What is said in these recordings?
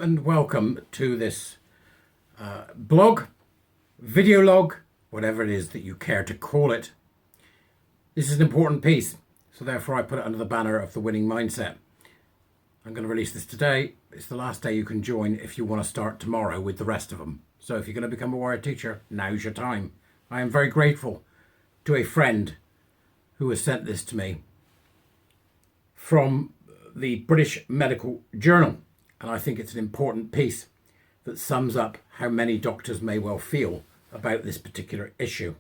and welcome to this blog, video log, whatever it is that you care to call it. This is an important piece, so therefore I put it under the banner of the winning mindset. I'm going to release this today. It's the last day you can join if you want to start tomorrow with the rest of them. So if you're going to become a warrior teacher, now's your time. I am very grateful to a friend who has sent this to me from the British Medical Journal. And I think it's an important piece that sums up how many doctors may well feel about this particular issue.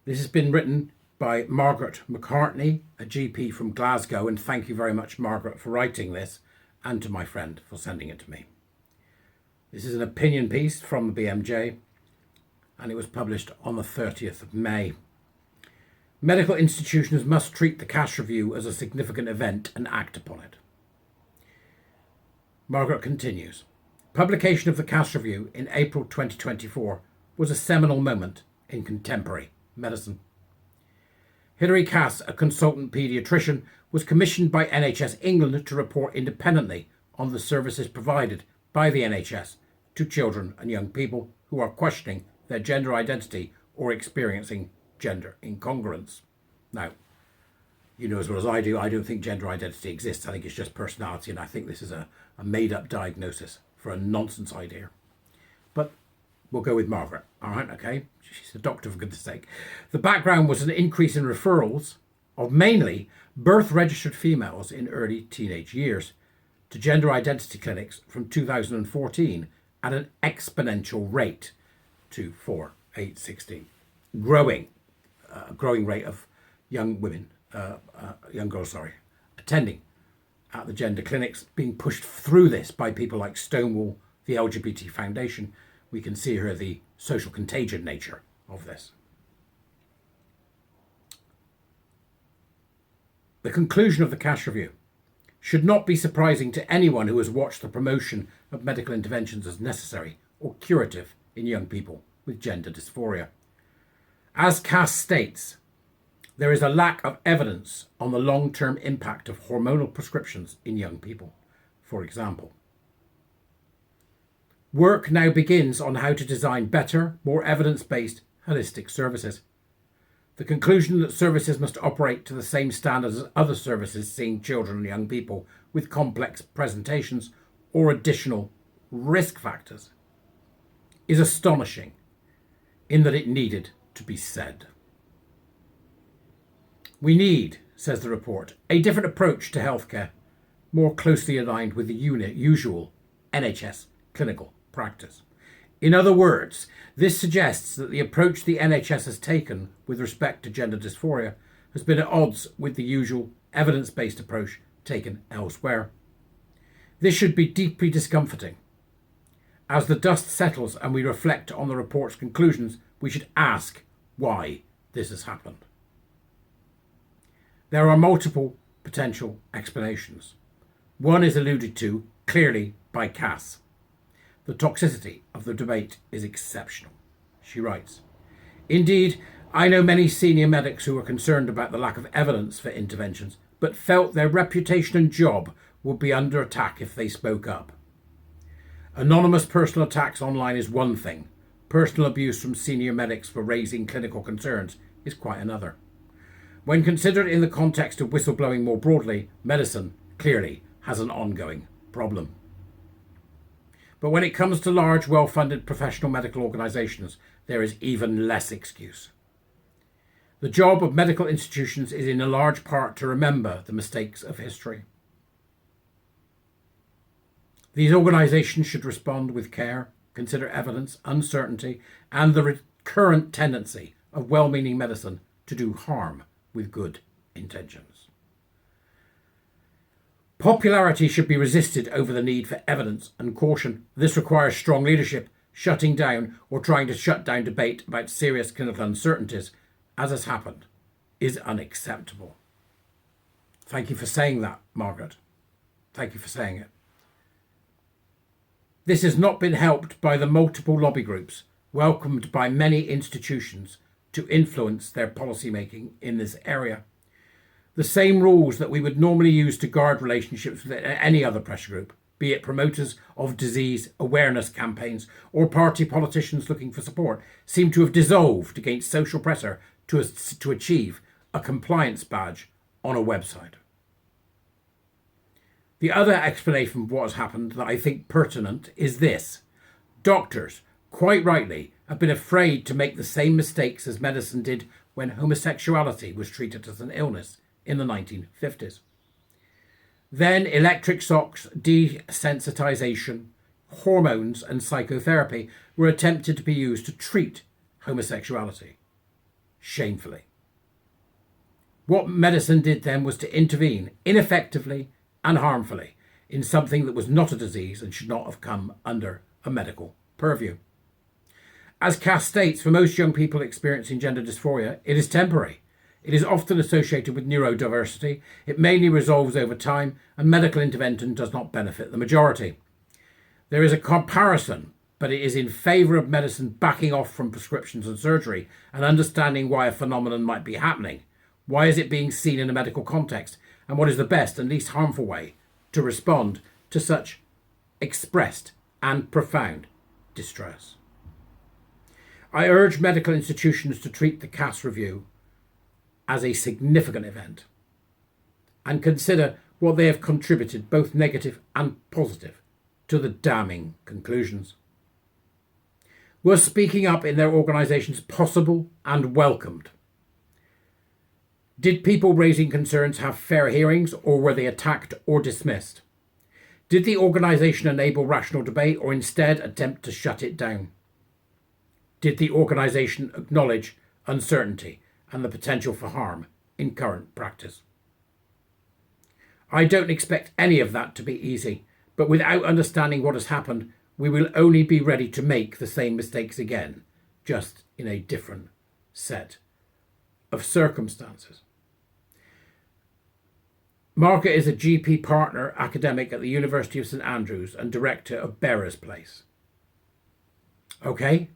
This has been written by Margaret McCartney, a GP from Glasgow, and thank you very much, Margaret, for writing this, and to my friend for sending it to me. This is an opinion piece from the BMJ, and it was published on the 30th of May. Medical institutions must treat the cash review as a significant event and act upon it. Margaret continues. Publication of the cash review in April 2024 was a seminal moment in contemporary medicine. Hilary Cass, a consultant paediatrician, was commissioned by NHS England to report independently on the services provided by the NHS to children and young people who are questioning their gender identity or experiencing gender incongruence. Now, you know as well as I don't think gender identity exists. I think it's just personality, and I think this is a made-up diagnosis for a nonsense idea. But we'll go with Margaret, all right, okay? She's a doctor, for goodness sake. The background was an increase in referrals of mainly birth-registered females in early teenage years to gender identity clinics from 2014 at an exponential rate to 4, 8, 16. Growing rate of young girls, attending at the gender clinics, being pushed through this by people like Stonewall, the LGBT Foundation. We can see here the social contagion nature of this. The conclusion of the cash review should not be surprising to anyone who has watched the promotion of medical interventions as necessary or curative in young people with gender dysphoria. As Cass states, there is a lack of evidence on the long-term impact of hormonal prescriptions in young people, for example. Work now begins on how to design better, more evidence-based, holistic services. The conclusion that services must operate to the same standards as other services seeing children and young people with complex presentations or additional risk factors is astonishing in that it needed to be said. We need, says the report, a different approach to healthcare, more closely aligned with the usual NHS clinical practice. In other words, this suggests that the approach the NHS has taken with respect to gender dysphoria has been at odds with the usual evidence-based approach taken elsewhere. This should be deeply discomforting. As the dust settles and we reflect on the report's conclusions, we should ask why this has happened. There are multiple potential explanations. One is alluded to clearly by Cass. The toxicity of the debate is exceptional. She writes, "Indeed, I know many senior medics who were concerned about the lack of evidence for interventions, but felt their reputation and job would be under attack if they spoke up. Anonymous personal attacks online is one thing. Personal abuse from senior medics for raising clinical concerns is quite another. When considered in the context of whistleblowing more broadly, medicine clearly has an ongoing problem. But when it comes to large, well-funded professional medical organisations, there is even less excuse. The job of medical institutions is in a large part to remember the mistakes of history. These organisations should respond with care, consider evidence, uncertainty, and the recurrent tendency of well-meaning medicine to do harm with good intentions. Popularity should be resisted over the need for evidence and caution. This requires strong leadership. Shutting down or trying to shut down debate about serious clinical uncertainties, as has happened, is unacceptable." Thank you for saying that, Margaret. Thank you for saying it. This has not been helped by the multiple lobby groups welcomed by many institutions to influence their policy making in this area. The same rules that we would normally use to guard relationships with any other pressure group be it promoters of disease awareness campaigns or party politicians looking for support, seem to have dissolved against social pressure to achieve a compliance badge on a website. The other explanation of what has happened that I think pertinent is this. Doctors, quite rightly, have been afraid to make the same mistakes as medicine did when homosexuality was treated as an illness in the 1950s. Then electric shocks, desensitization, hormones and psychotherapy were attempted to be used to treat homosexuality. Shamefully. What medicine did then was to intervene ineffectively and harmfully in something that was not a disease and should not have come under a medical purview. As Cass states, for most young people experiencing gender dysphoria, it is temporary. It is often associated with neurodiversity. It mainly resolves over time, and medical intervention does not benefit the majority. There is a comparison, but it is in favour of medicine backing off from prescriptions and surgery and understanding why a phenomenon might be happening. Why is it being seen in a medical context? And what is the best and least harmful way to respond to such expressed and profound distress? I urge medical institutions to treat the Cass Review as a significant event and consider what they have contributed, both negative and positive, to the damning conclusions. Were speaking up in their organisations possible and welcomed? Did people raising concerns have fair hearings, or were they attacked or dismissed? Did the organisation enable rational debate or instead attempt to shut it down? Did the organisation acknowledge uncertainty and the potential for harm in current practice? I don't expect any of that to be easy, but without understanding what has happened, we will only be ready to make the same mistakes again, just in a different set of circumstances. Margaret is a GP partner academic at the University of St Andrews and director of Bearers Place. Okay,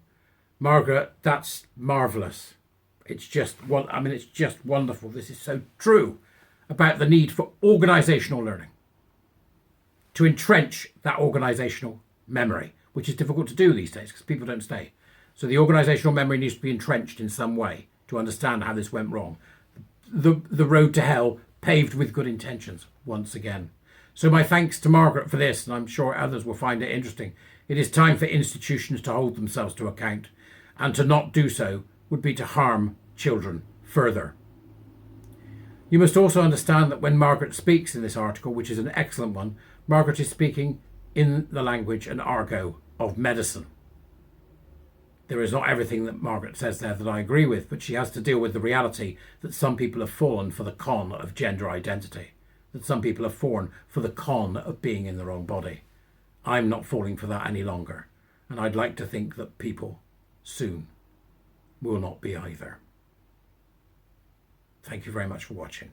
Margaret, that's marvellous. It's just wonderful. This is so true about the need for organisational learning, to entrench that organisational memory, which is difficult to do these days because people don't stay. So the organisational memory needs to be entrenched in some way to understand how this went wrong. The road to hell paved with good intentions, once again. So my thanks to Margaret for this, and I'm sure others will find it interesting. It is time for institutions to hold themselves to account, and to not do so would be to harm children further. You must also understand that when Margaret speaks in this article, which is an excellent one, Margaret is speaking in the language and argot of medicine. There is not everything that Margaret says there that I agree with, but she has to deal with the reality that some people have fallen for the con of gender identity, that some people have fallen for the con of being in their own body. I'm not falling for that any longer, and I'd like to think that people soon will not be either. Thank you very much for watching.